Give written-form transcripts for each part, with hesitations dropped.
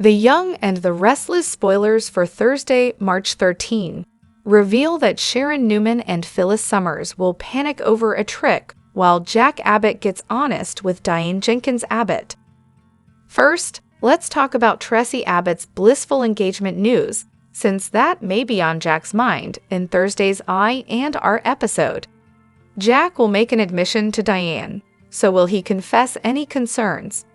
The Young and the Restless spoilers for Thursday, March 13, reveal that Sharon Newman and Phyllis Summers will panic over a trick while Jack Abbott gets honest with Diane Jenkins Abbott. First, let's talk about Tracy Abbott's blissful engagement news, since that may be on Jack's mind in Thursday's I&R episode. Jack will make an admission to Diane, so will he confess any concerns?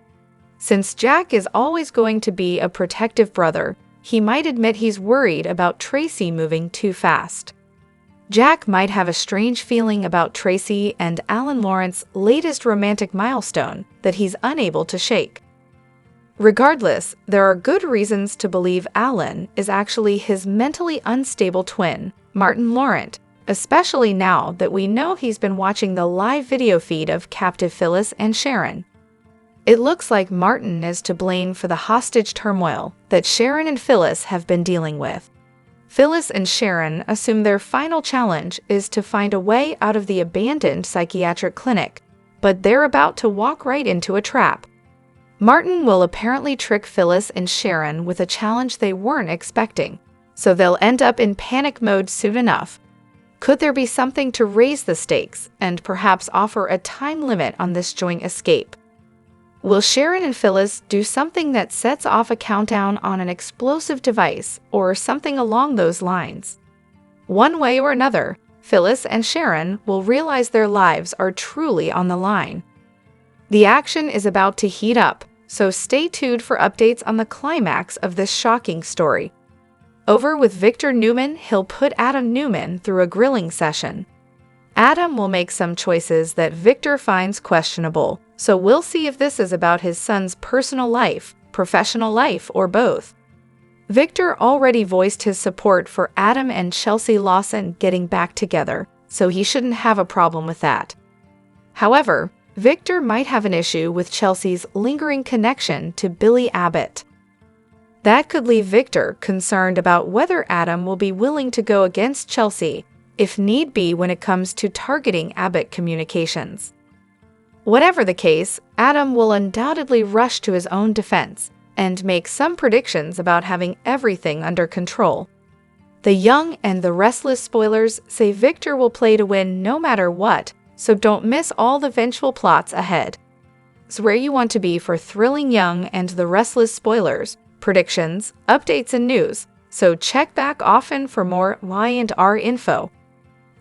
Since Jack is always going to be a protective brother, he might admit he's worried about Tracy moving too fast. Jack might have a strange feeling about Tracy and Alan Lawrence's latest romantic milestone that he's unable to shake. Regardless, there are good reasons to believe Alan is actually his mentally unstable twin, Martin Laurent, especially now that we know he's been watching the live video feed of captive Phyllis and Sharon. It looks like Martin is to blame for the hostage turmoil that Sharon and Phyllis have been dealing with. Phyllis and Sharon assume their final challenge is to find a way out of the abandoned psychiatric clinic, but they're about to walk right into a trap. Martin will apparently trick Phyllis and Sharon with a challenge they weren't expecting, so they'll end up in panic mode soon enough. Could there be something to raise the stakes and perhaps offer a time limit on this joint escape? Will Sharon and Phyllis do something that sets off a countdown on an explosive device or something along those lines? One way or another, Phyllis and Sharon will realize their lives are truly on the line. The action is about to heat up, so stay tuned for updates on the climax of this shocking story. Over with Victor Newman, he'll put Adam Newman through a grilling session. Adam will make some choices that Victor finds questionable, so we'll see if this is about his son's personal life, professional life, or both. Victor already voiced his support for Adam and Chelsea Lawson getting back together, so he shouldn't have a problem with that. However, Victor might have an issue with Chelsea's lingering connection to Billy Abbott. That could leave Victor concerned about whether Adam will be willing to go against Chelsea, if need be, when it comes to targeting Abbott communications. Whatever the case, Adam will undoubtedly rush to his own defense and make some predictions about having everything under control. The Young and the Restless spoilers say Victor will play to win no matter what, so don't miss all the vengeful plots ahead. It's where you want to be for thrilling Young and the Restless spoilers, predictions, updates, and news, so check back often for more Y&R info.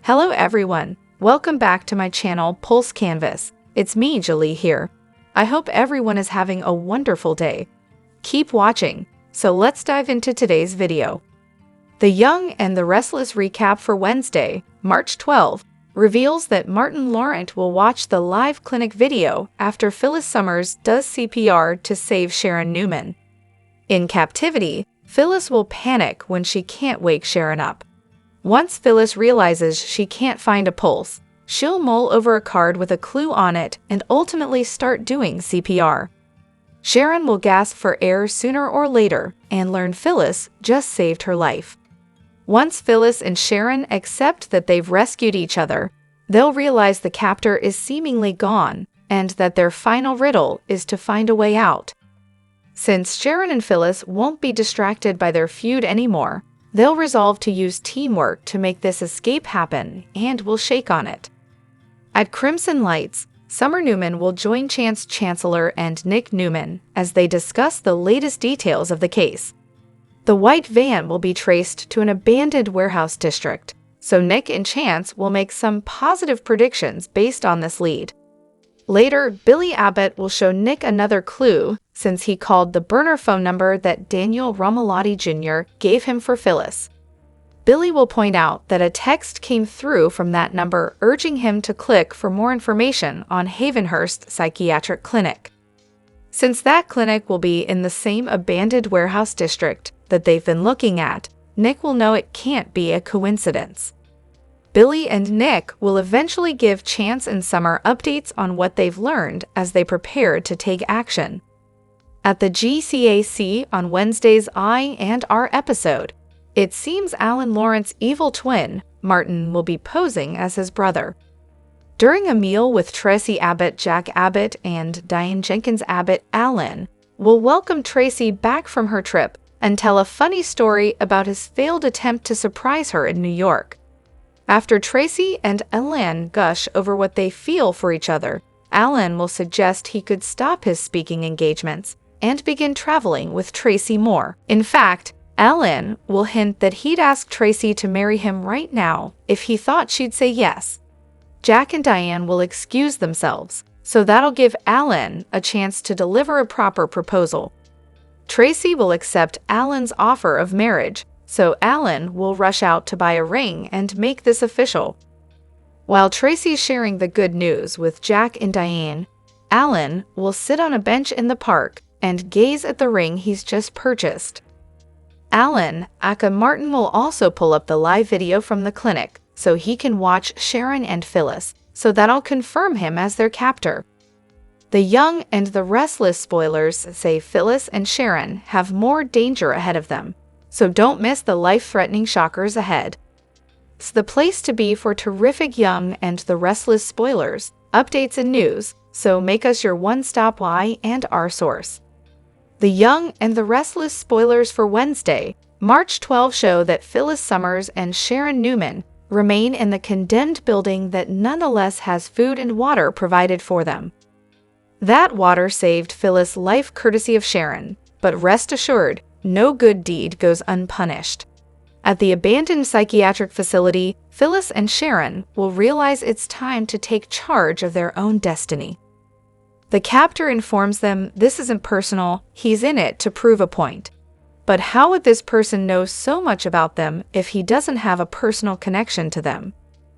Hello everyone, welcome back to my channel Pulse Canvas. It's me, Jolie here. I hope everyone is having a wonderful day. Keep watching, so let's dive into today's video. The Young and the Restless recap for Wednesday, March 12, reveals that Martin Laurent will watch the live clinic video after Phyllis Summers does CPR to save Sharon Newman. In Captivity, Phyllis will panic when she can't wake Sharon up. Once Phyllis realizes she can't find a pulse, she'll mull over a card with a clue on it and ultimately start doing CPR. Sharon will gasp for air sooner or later and learn Phyllis just saved her life. Once Phyllis and Sharon accept that they've rescued each other, they'll realize the captor is seemingly gone and that their final riddle is to find a way out. Since Sharon and Phyllis won't be distracted by their feud anymore, they'll resolve to use teamwork to make this escape happen and will shake on it. At Crimson Lights, Summer Newman will join Chance Chancellor and Nick Newman as they discuss the latest details of the case. The white van will be traced to an abandoned warehouse district, so Nick and Chance will make some positive predictions based on this lead. Later, Billy Abbott will show Nick another clue since he called the burner phone number that Daniel Romalotti Jr. gave him for Phyllis. Billy will point out that a text came through from that number urging him to click for more information on Havenhurst Psychiatric Clinic. Since that clinic will be in the same abandoned warehouse district that they've been looking at, Nick will know it can't be a coincidence. Billy and Nick will eventually give Chance and Summer updates on what they've learned as they prepare to take action. At the GCAC on Wednesday's I&R episode, it seems Alan Lawrence's evil twin, Martin, will be posing as his brother. During a meal with Tracy Abbott, Jack Abbott, and Diane Jenkins Abbott, Alan will welcome Tracy back from her trip and tell a funny story about his failed attempt to surprise her in New York. After Tracy and Alan gush over what they feel for each other, Alan will suggest he could stop his speaking engagements and begin traveling with Tracy more. In fact, Alan will hint that he'd ask Tracy to marry him right now if he thought she'd say yes. Jack and Diane will excuse themselves, so that'll give Alan a chance to deliver a proper proposal. Tracy will accept Alan's offer of marriage, so Alan will rush out to buy a ring and make this official. While Tracy's sharing the good news with Jack and Diane, Alan will sit on a bench in the park and gaze at the ring he's just purchased. Alan, aka Martin, will also pull up the live video from the clinic so he can watch Sharon&Phyllis, so that'll confirm him as their captor. The Young and the Restless spoilers say Phyllis and Sharon have more danger ahead of them, so don't miss the life-threatening shockers ahead. It's the place to be for terrific Young and the Restless spoilers, updates and news, so make us your one-stop Y and R source. The Young and the Restless spoilers for Wednesday, March 12 show that Phyllis Summers and Sharon Newman remain in the condemned building that nonetheless has food and water provided for them. That water saved Phyllis' life courtesy of Sharon, but rest assured, no good deed goes unpunished. At the abandoned psychiatric facility, Phyllis and Sharon will realize it's time to take charge of their own destiny. The captor informs them this isn't personal, he's in it to prove a point. But how would this person know so much about them if he doesn't have a personal connection to them?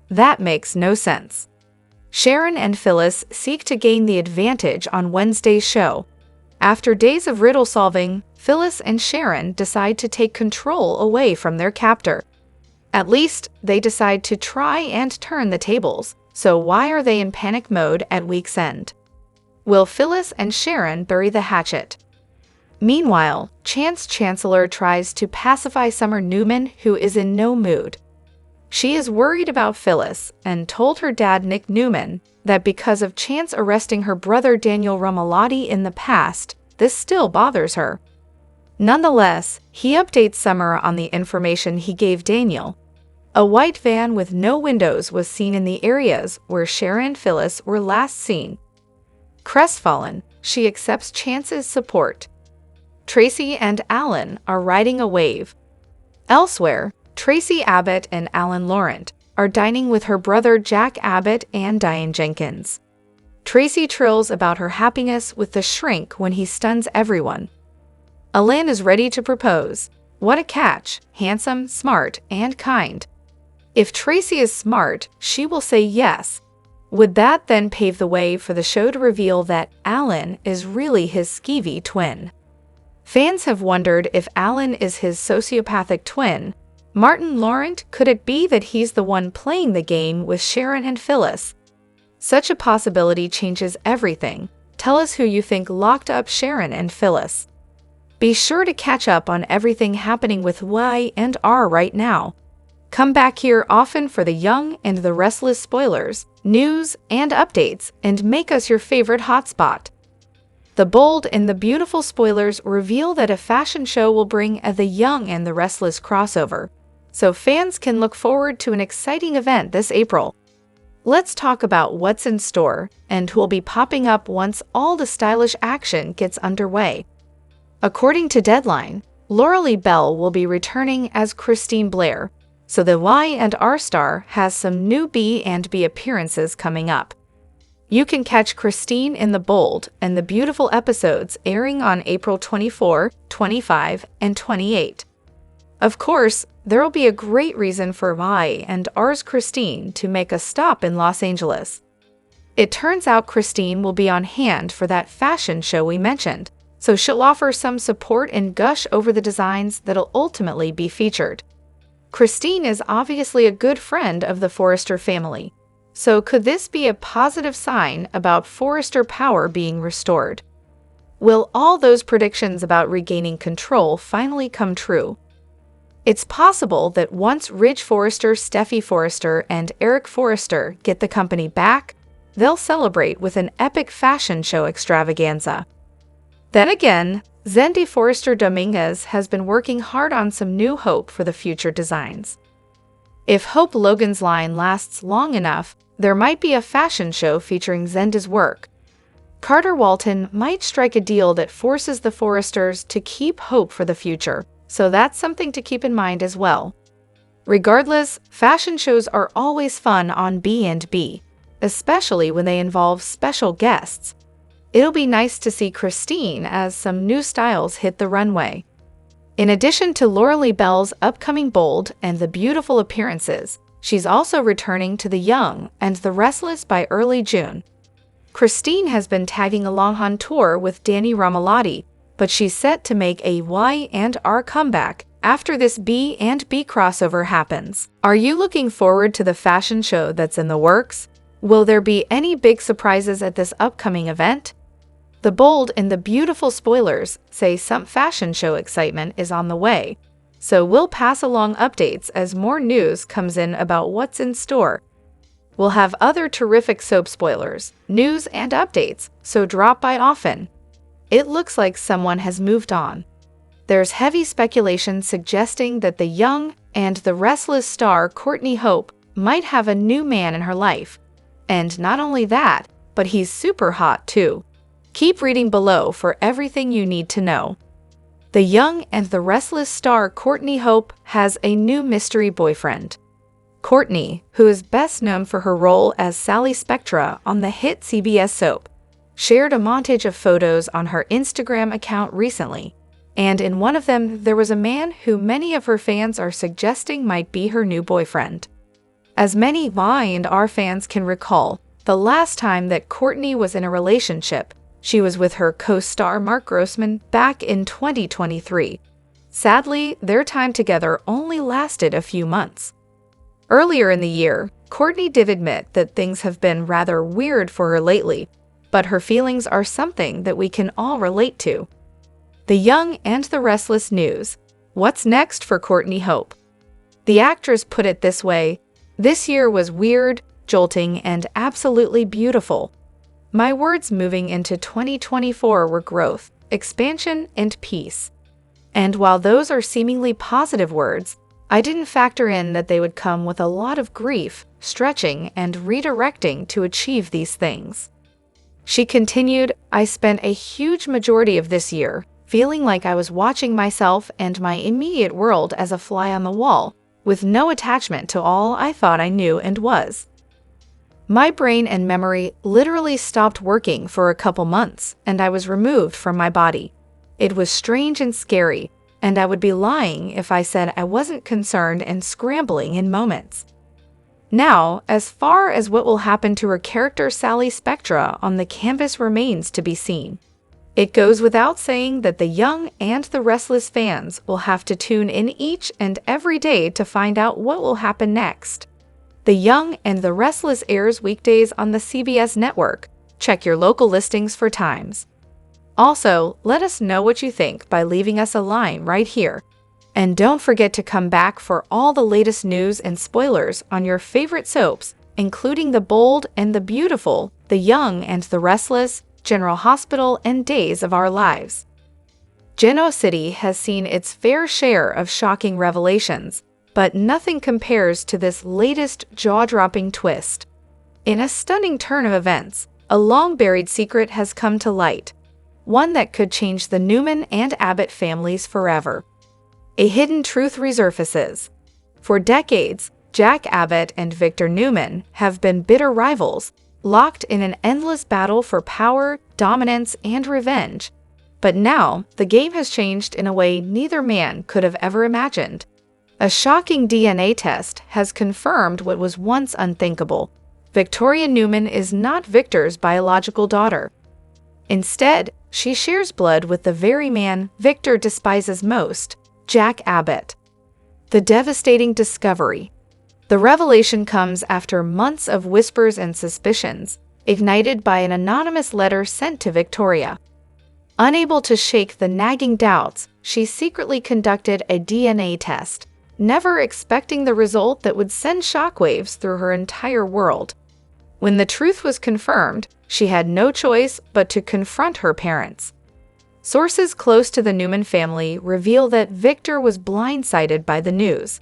That makes no sense. Sharon and Phyllis seek to gain the advantage on Wednesday's show. After days of riddle solving, Phyllis and Sharon decide to take control away from their captor. At least, they decide to try and turn the tables, so why are they in panic mode at week's end? Will Phyllis and Sharon bury the hatchet? Meanwhile, Chance Chancellor tries to pacify Summer Newman, who is in no mood. She is worried about Phyllis and told her dad Nick Newman that because of Chance arresting her brother Daniel Romalotti in the past, this still bothers her. Nonetheless, he updates Summer on the information he gave Daniel. A white van with no windows was seen in the areas where Sharon and Phyllis were last seen. Crestfallen, she accepts Chance's support. Tracy and Alan are riding a wave. Elsewhere, Tracy Abbott and Alan Laurent are dining with her brother Jack Abbott and Diane Jenkins. Tracy trills about her happiness with the shrink when he stuns everyone. Alan is ready to propose. What a catch, handsome, smart, and kind. If Tracy is smart, she will say yes. Would that then pave the way for the show to reveal that Alan is really his skeevy twin? Fans have wondered if Alan is his sociopathic twin. Martin Laurent, could it be that he's the one playing the game with Sharon and Phyllis? Such a possibility changes everything. Tell us who you think locked up Sharon and Phyllis. Be sure to catch up on everything happening with Y and R right now. Come back here often for the Young and the Restless spoilers, news, and updates, and make us your favorite hotspot. The bold and the beautiful spoilers reveal that a fashion show will bring the Young and the Restless crossover, so fans can look forward to an exciting event this April. Let's talk about what's in store and who will be popping up once all the stylish action gets underway. According to Deadline, Lauralee Bell will be returning as Christine Blair, so the Y and R star has some new B and B appearances coming up. You can catch Christine in the Bold and the Beautiful episodes airing on April 24, 25, and 28. Of course, there will be a great reason for Y and R's Christine to make a stop in Los Angeles. It turns out Christine will be on hand for that fashion show we mentioned, so she'll offer some support and gush over the designs that'll ultimately be featured. Christine is obviously a good friend of the Forrester family, so could this be a positive sign about Forrester power being restored? Will all those predictions about regaining control finally come true? It's possible that once Ridge Forrester, Steffi Forrester, and Eric Forrester get the company back, they'll celebrate with an epic fashion show extravaganza. Then again, Zendy Forrester Dominguez has been working hard on some new Hope for the future designs. If Hope Logan's line lasts long enough, there might be a fashion show featuring Zenda's work. Carter Walton might strike a deal that forces the Forresters to keep Hope for the future, so that's something to keep in mind as well. Regardless, fashion shows are always fun on B&B, especially when they involve special guests. It'll be nice to see Christine as some new styles hit the runway. In addition to Lauralee Bell's upcoming bold and the beautiful appearances, she's also returning to The Young and the Restless by early June. Christine has been tagging along on tour with Danny Romalotti, but she's set to make a Y&R comeback after this B&B crossover happens. Are you looking forward to the fashion show that's in the works? Will there be any big surprises at this upcoming event? The bold and the beautiful spoilers say some fashion show excitement is on the way, so we'll pass along updates as more news comes in about what's in store. We'll have other terrific soap spoilers, news, and updates, so drop by often. It looks like someone has moved on. There's heavy speculation suggesting that the Young and the Restless star Courtney Hope might have a new man in her life. And not only that, but he's super hot too. Keep reading below for everything you need to know. The Young and the Restless star Courtney Hope has a new mystery boyfriend. Courtney, who is best known for her role as Sally Spectra on the hit CBS soap, shared a montage of photos on her Instagram account recently, and in one of them there was a man who many of her fans are suggesting might be her new boyfriend. As many Y&R fans can recall, the last time that Courtney was in a relationship, she was with her co-star Mark Grossman back in 2023. Sadly, their time together only lasted a few months. Earlier in the year, Courtney did admit that things have been rather weird for her lately, but her feelings are something that we can all relate to. The Young and the Restless news. What's next for Courtney Hope? The actress put it this way: "This year was weird, jolting, and absolutely beautiful. My words moving into 2024 were growth, expansion, and peace. And while those are seemingly positive words, I didn't factor in that they would come with a lot of grief, stretching, and redirecting to achieve these things." She continued, "I spent a huge majority of this year feeling like I was watching myself and my immediate world as a fly on the wall, with no attachment to all I thought I knew and was. My brain and memory literally stopped working for a couple months, and I was removed from my body. It was strange and scary, and I would be lying if I said I wasn't concerned and scrambling in moments." Now, as far as what will happen to her character Sally Spectra on the canvas remains to be seen. It goes without saying that the Young and the Restless fans will have to tune in each and every day to find out what will happen next. The Young and the Restless airs weekdays on the CBS network. Check your local listings for times. Also, let us know what you think by leaving us a line right here. And don't forget to come back for all the latest news and spoilers on your favorite soaps, including The Bold and the Beautiful, The Young and the Restless, General Hospital, and Days of Our Lives. Genoa City has seen its fair share of shocking revelations, but nothing compares to this latest jaw-dropping twist. In a stunning turn of events, a long-buried secret has come to light, one that could change the Newman and Abbott families forever. A hidden truth resurfaces. For decades, Jack Abbott and Victor Newman have been bitter rivals, locked in an endless battle for power, dominance, and revenge. But now, the game has changed in a way neither man could have ever imagined. A shocking DNA test has confirmed what was once unthinkable. Victoria Newman is not Victor's biological daughter. Instead, she shares blood with the very man Victor despises most, Jack Abbott. The devastating discovery. The revelation comes after months of whispers and suspicions, ignited by an anonymous letter sent to Victoria. Unable to shake the nagging doubts, she secretly conducted a DNA test, never expecting the result that would send shockwaves through her entire world. When the truth was confirmed, she had no choice but to confront her parents. Sources close to the Newman family reveal that Victor was blindsided by the news.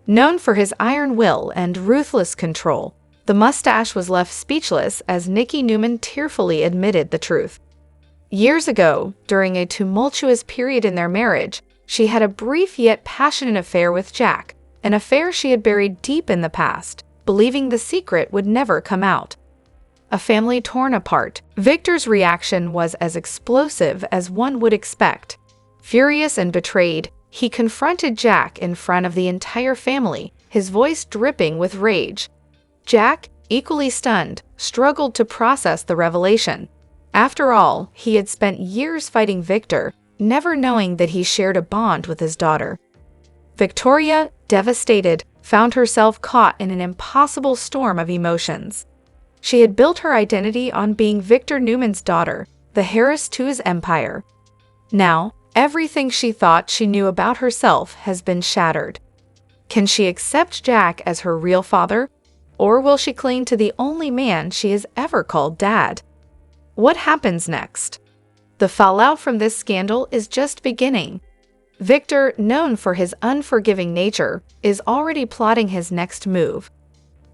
Known for his iron will and ruthless control, the mustache was left speechless as Nikki Newman tearfully admitted the truth. Years ago, during a tumultuous period in their marriage, she had a brief yet passionate affair with Jack, an affair she had buried deep in the past, believing the secret would never come out. A family torn apart, Victor's reaction was as explosive as one would expect. Furious and betrayed, he confronted Jack in front of the entire family, his voice dripping with rage. Jack, equally stunned, struggled to process the revelation. After all, he had spent years fighting Victor, never knowing that he shared a bond with his daughter. Victoria, devastated, found herself caught in an impossible storm of emotions. She had built her identity on being Victor Newman's daughter, the heiress to his empire. Now, everything she thought she knew about herself has been shattered. Can she accept Jack as her real father? Or will she cling to the only man she has ever called Dad? What happens next? The fallout from this scandal is just beginning. Victor, known for his unforgiving nature, is already plotting his next move.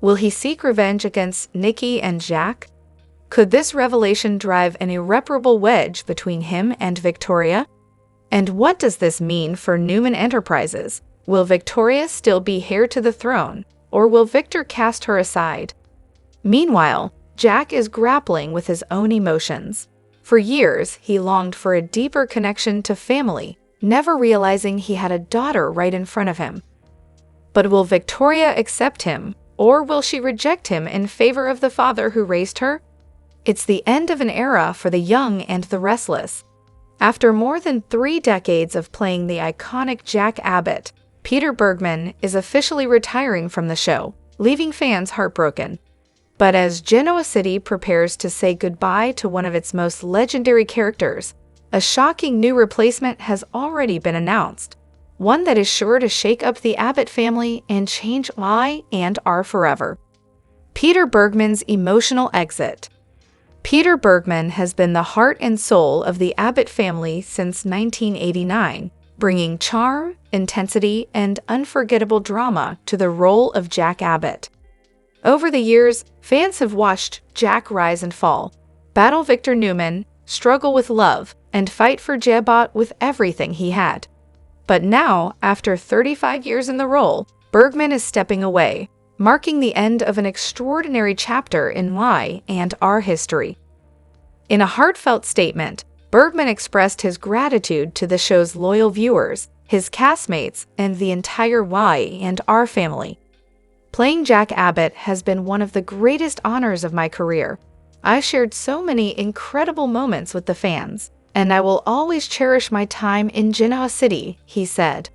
Will he seek revenge against Nikki and Jack? Could this revelation drive an irreparable wedge between him and Victoria? And what does this mean for Newman Enterprises? Will Victoria still be heir to the throne, or will Victor cast her aside? Meanwhile, Jack is grappling with his own emotions. For years, he longed for a deeper connection to family, never realizing he had a daughter right in front of him. But will Victoria accept him, or will she reject him in favor of the father who raised her? It's the end of an era for the young and the restless. After more than 3 decades of playing the iconic Jack Abbott, Peter Bergman is officially retiring from the show, leaving fans heartbroken. But as Genoa City prepares to say goodbye to one of its most legendary characters, a shocking new replacement has already been announced, one that is sure to shake up the Abbott family and change I and R forever. Peter Bergman's emotional exit. Peter Bergman has been the heart and soul of the Abbott family since 1989, bringing charm, intensity, and unforgettable drama to the role of Jack Abbott. Over the years, fans have watched Jack rise and fall, battle Victor Newman, struggle with love, and fight for Jabot with everything he had. But now, after 35 years in the role, Bergman is stepping away, marking the end of an extraordinary chapter in Y and R history. In a heartfelt statement, Bergman expressed his gratitude to the show's loyal viewers, his castmates, and the entire Y and R family. Playing Jack Abbott has been one of the greatest honors of my career. I shared so many incredible moments with the fans, and I will always cherish my time in Genoa City, he said.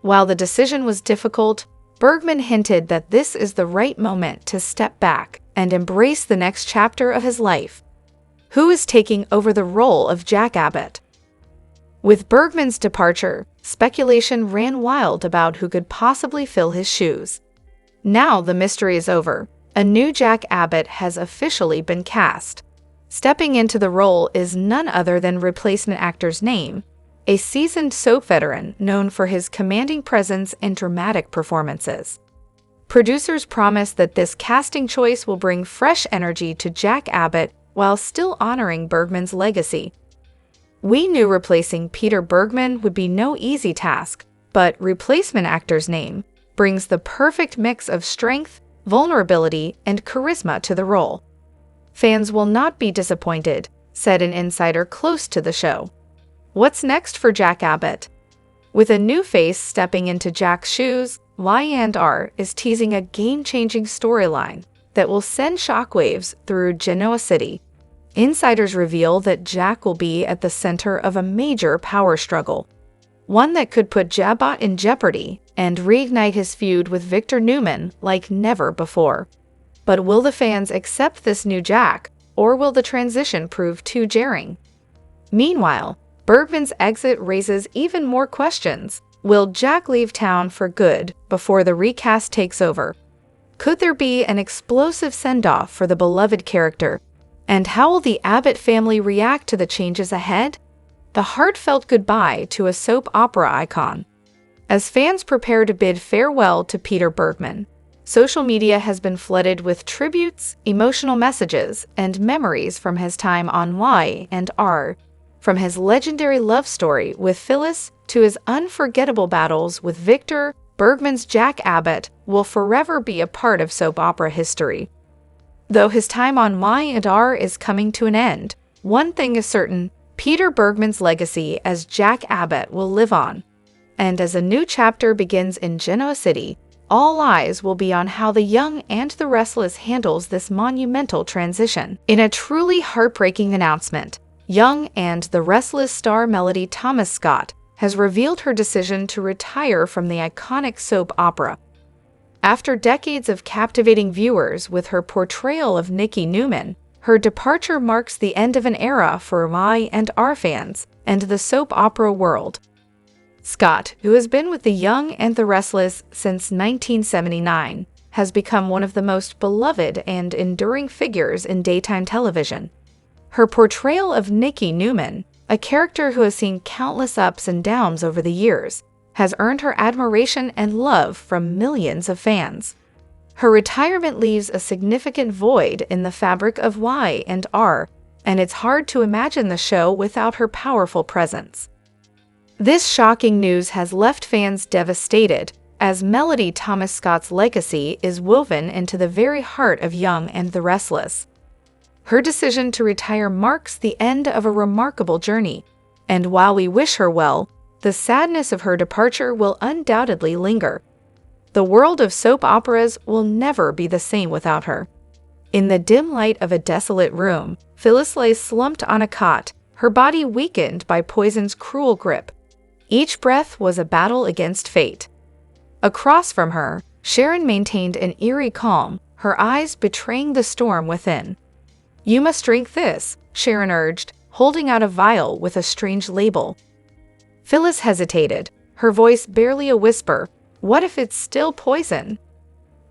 While the decision was difficult, Bergman hinted that this is the right moment to step back and embrace the next chapter of his life. Who is taking over the role of Jack Abbott? With Bergman's departure, speculation ran wild about who could possibly fill his shoes. Now the mystery is over. A new Jack Abbott has officially been cast. Stepping into the role is none other than replacement actor's name, a seasoned soap veteran known for his commanding presence and dramatic performances. Producers promise that this casting choice will bring fresh energy to Jack Abbott while still honoring Bergman's legacy. We knew replacing Peter Bergman would be no easy task, but replacement actor's name brings the perfect mix of strength, vulnerability, and charisma to the role. Fans will not be disappointed, said an insider close to the show. What's next for Jack Abbott? With a new face stepping into Jack's shoes, Y&R is teasing a game-changing storyline that will send shockwaves through Genoa City. Insiders reveal that Jack will be at the center of a major power struggle, one that could put Jabot in jeopardy and reignite his feud with Victor Newman like never before. But will the fans accept this new Jack, or will the transition prove too jarring? Meanwhile, Bergman's exit raises even more questions. Will Jack leave town for good before the recast takes over? Could there be an explosive send-off for the beloved character? And how will the Abbott family react to the changes ahead? the heartfelt goodbye to a soap opera icon. As fans prepare to bid farewell to Peter Bergman, social media has been flooded with tributes, emotional messages, and memories from his time on Y&R. From his legendary love story with Phyllis to his unforgettable battles with Victor, Bergman's Jack Abbott will forever be a part of soap opera history. Though his time on Y&R is coming to an end, one thing is certain: Peter Bergman's legacy as Jack Abbott will live on. And as a new chapter begins in Genoa City, all eyes will be on how The Young and the Restless handles this monumental transition. In a truly heartbreaking announcement, Young and the Restless star Melody Thomas Scott has revealed her decision to retire from the iconic soap opera. After decades of captivating viewers with her portrayal of Nikki Newman, her departure marks the end of an era for Y&R fans and the soap opera world. Scott, who has been with The Young and the Restless since 1979, has become one of the most beloved and enduring figures in daytime television. Her portrayal of Nikki Newman, a character who has seen countless ups and downs over the years, has earned her admiration and love from millions of fans. Her retirement leaves a significant void in the fabric of Y&R, and it's hard to imagine the show without her powerful presence. This shocking news has left fans devastated, as Melody Thomas Scott's legacy is woven into the very heart of Young and the Restless. Her decision to retire marks the end of a remarkable journey, and while we wish her well, the sadness of her departure will undoubtedly linger. The world of soap operas will never be the same without her. In the dim light of a desolate room, Phyllis lay slumped on a cot, her body weakened by poison's cruel grip. Each breath was a battle against fate. Across from her, Sharon maintained an eerie calm, her eyes betraying the storm within. "You must drink this," Sharon urged, holding out a vial with a strange label. Phyllis hesitated, her voice barely a whisper. "What if it's still poison?"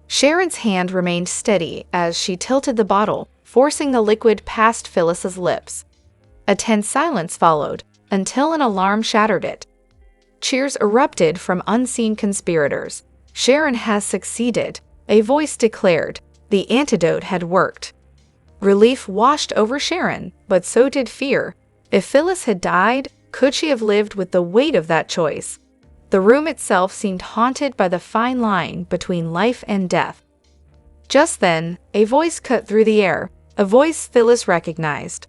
Sharon's hand remained steady as she tilted the bottle, forcing the liquid past Phyllis's lips. A tense silence followed, until an alarm shattered it. Cheers erupted from unseen conspirators. "Sharon has succeeded," a voice declared. The antidote had worked. Relief washed over Sharon, but so did fear. If Phyllis had died, could she have lived with the weight of that choice? The room itself seemed haunted by the fine line between life and death. Just then, a voice cut through the air, a voice Phyllis recognized.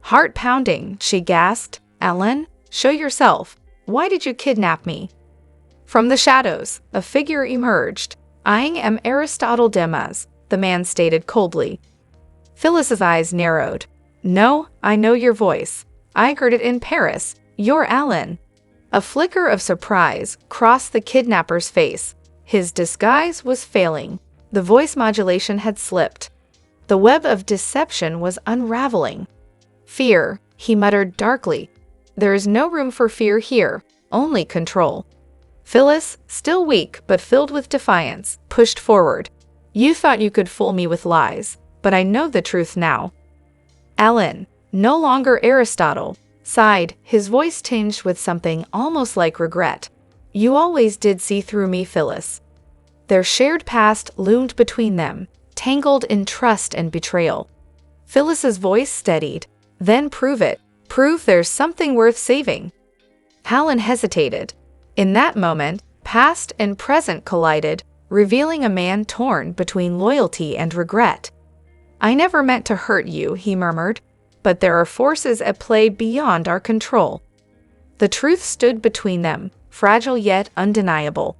Heart pounding, she gasped, "Alan, show yourself. Why did you kidnap me?" From the shadows, a figure emerged. "I am Aristotle Demas," the man stated coldly. Phyllis's eyes narrowed. "No, I know your voice. I heard it in Paris. You're Alan." A flicker of surprise crossed the kidnapper's face. His disguise was failing. The voice modulation had slipped. The web of deception was unraveling. "Fear," he muttered darkly. "There is no room for fear here, only control." Phyllis, still weak but filled with defiance, pushed forward. "You thought you could fool me with lies, but I know the truth now." Alan, no longer Aristotle, sighed, his voice tinged with something almost like regret. "You always did see through me, Phyllis." Their shared past loomed between them, tangled in trust and betrayal. Phyllis's voice steadied. "Then prove it. Prove there's something worth saving." Alan hesitated. In that moment, past and present collided, revealing a man torn between loyalty and regret. "I never meant to hurt you," he murmured, "but there are forces at play beyond our control." The truth stood between them, fragile yet undeniable.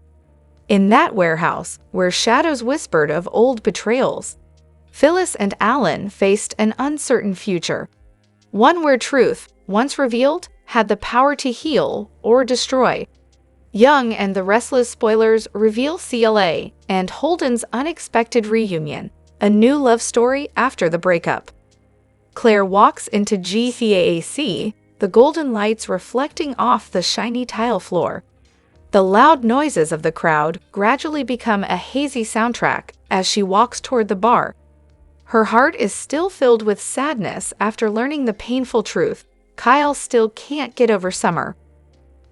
In that warehouse, where shadows whispered of old betrayals, Phyllis and Alan faced an uncertain future. One where truth, once revealed, had the power to heal or destroy. Young and the Restless spoilers reveal CLA and Holden's unexpected reunion, a new love story after the breakup. Claire walks into GTAC, the golden lights reflecting off the shiny tile floor. The loud noises of the crowd gradually become a hazy soundtrack as she walks toward the bar. Her heart is still filled with sadness after learning the painful truth. Kyle still can't get over Summer.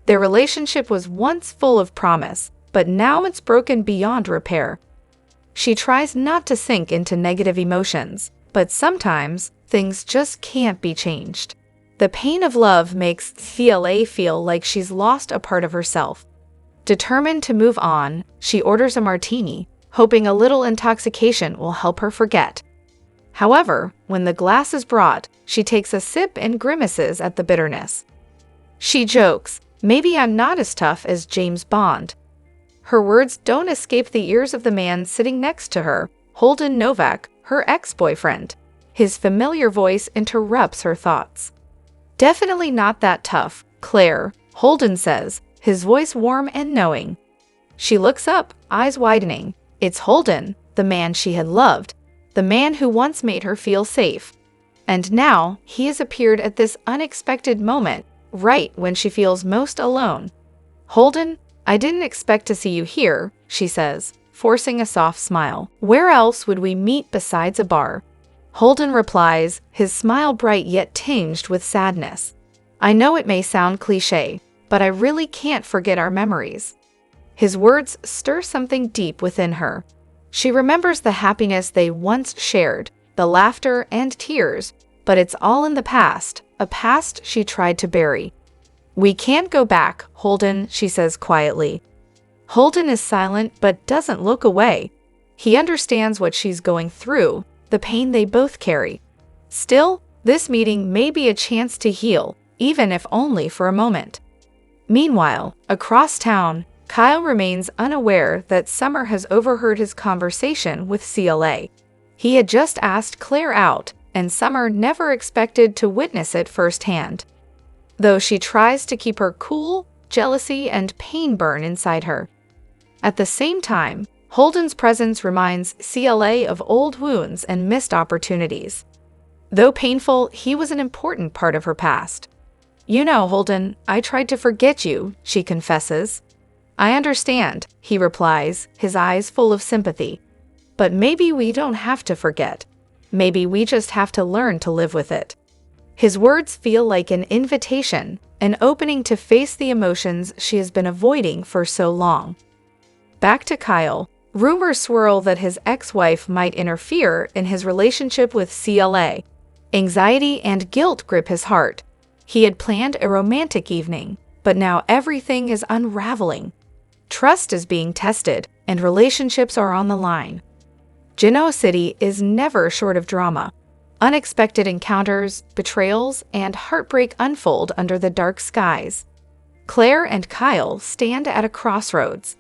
Their relationship was once full of promise, but now it's broken beyond repair. She tries not to sink into negative emotions, but sometimes things just can't be changed. The pain of love makes CLA feel like she's lost a part of herself. Determined to move on, she orders a martini, hoping a little intoxication will help her forget. However, when the glass is brought, she takes a sip and grimaces at the bitterness. She jokes, "Maybe I'm not as tough as James Bond." Her words don't escape the ears of the man sitting next to her, Holden Novak, her ex-boyfriend. His familiar voice interrupts her thoughts. "Definitely not that tough, Claire," Holden says, his voice warm and knowing. She looks up, eyes widening. It's Holden, the man she had loved, the man who once made her feel safe. And now, he has appeared at this unexpected moment, right when she feels most alone. "Holden, I didn't expect to see you here," she says, forcing a soft smile. "Where else would we meet besides a bar?" Holden replies, his smile bright yet tinged with sadness. "I know it may sound cliché, but I really can't forget our memories." His words stir something deep within her. She remembers the happiness they once shared, the laughter and tears, but it's all in the past, a past she tried to bury. "We can't go back, Holden," she says quietly. Holden is silent but doesn't look away. He understands what she's going through, the pain they both carry. Still, this meeting may be a chance to heal, even if only for a moment. Meanwhile, across town, Kyle remains unaware that Summer has overheard his conversation with CLA. He had just asked Claire out, and Summer never expected to witness it firsthand. Though she tries to keep her cool, jealousy and pain burn inside her. At the same time, Holden's presence reminds CLA of old wounds and missed opportunities. Though painful, he was an important part of her past. "You know, Holden, I tried to forget you," she confesses. "I understand," he replies, his eyes full of sympathy. "But maybe we don't have to forget. Maybe we just have to learn to live with it." His words feel like an invitation, an opening to face the emotions she has been avoiding for so long. Back to Kyle. Rumors swirl that his ex-wife might interfere in his relationship with CLA. Anxiety and guilt grip his heart. He had planned a romantic evening, but now everything is unraveling. Trust is being tested, and relationships are on the line. Genoa City is never short of drama. Unexpected encounters, betrayals, and heartbreak unfold under the dark skies. Claire and Kyle stand at a crossroads.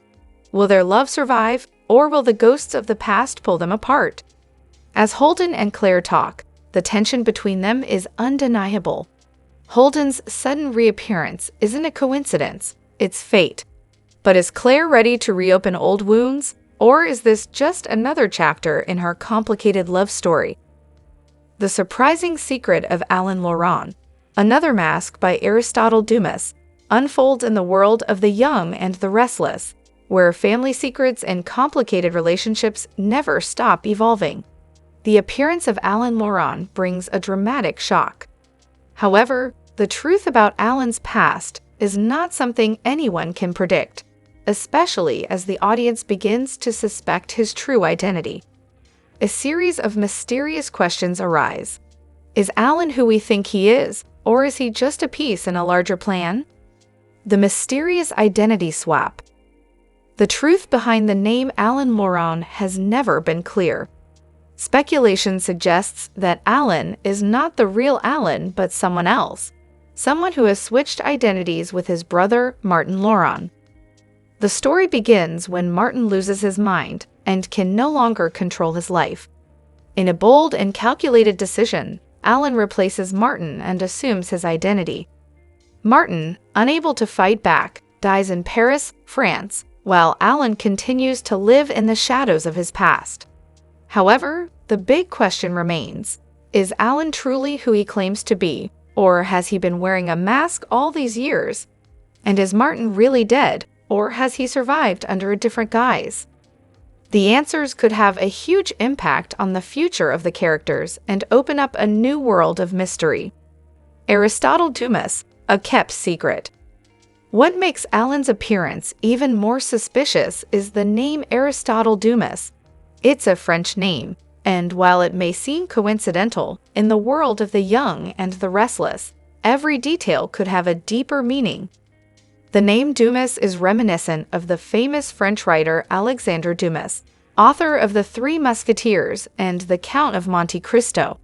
Will their love survive, or will the ghosts of the past pull them apart? As Holden and Claire talk, the tension between them is undeniable. Holden's sudden reappearance isn't a coincidence, it's fate. But is Claire ready to reopen old wounds, or is this just another chapter in her complicated love story? The Surprising Secret of Alain Laurent, another mask by Aristotle Dumas, unfolds in the world of the young and the restless, where family secrets and complicated relationships never stop evolving. The appearance of Alain Laurent brings a dramatic shock. However, the truth about Alain's past is not something anyone can predict, especially as the audience begins to suspect his true identity. A series of mysterious questions arise. Is Alain who we think he is, or is he just a piece in a larger plan? The mysterious identity swap. The truth behind the name Alain Laurent has never been clear. Speculation suggests that Alain is not the real Alain but someone else, someone who has switched identities with his brother, Martin Laurent. The story begins when Martin loses his mind and can no longer control his life. In a bold and calculated decision, Alain replaces Martin and assumes his identity. Martin, unable to fight back, dies in Paris, France, while Alain continues to live in the shadows of his past. However, the big question remains, is Alain truly who he claims to be, or has he been wearing a mask all these years? And is Martin really dead, or has he survived under a different guise? The answers could have a huge impact on the future of the characters and open up a new world of mystery. Aristotle Dumas, a kept secret. What makes Alan's appearance even more suspicious is the name Aristotle Dumas. It's a French name, and while it may seem coincidental, in the world of the young and the restless, every detail could have a deeper meaning. The name Dumas is reminiscent of the famous French writer Alexandre Dumas, author of The Three Musketeers and The Count of Monte Cristo.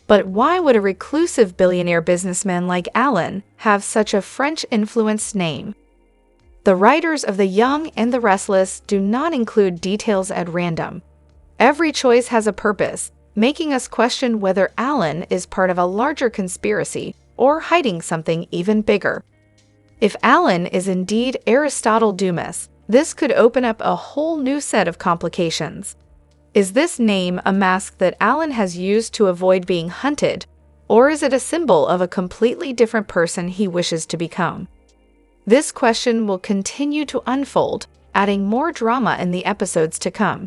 But why would a reclusive billionaire businessman like Alan have such a French-influenced name? The writers of The Young and the Restless do not include details at random. Every choice has a purpose, making us question whether Alan is part of a larger conspiracy or hiding something even bigger. If Alan is indeed Aristotle Dumas, this could open up a whole new set of complications. Is this name a mask that Alan has used to avoid being hunted, or is it a symbol of a completely different person he wishes to become? This question will continue to unfold, adding more drama in the episodes to come.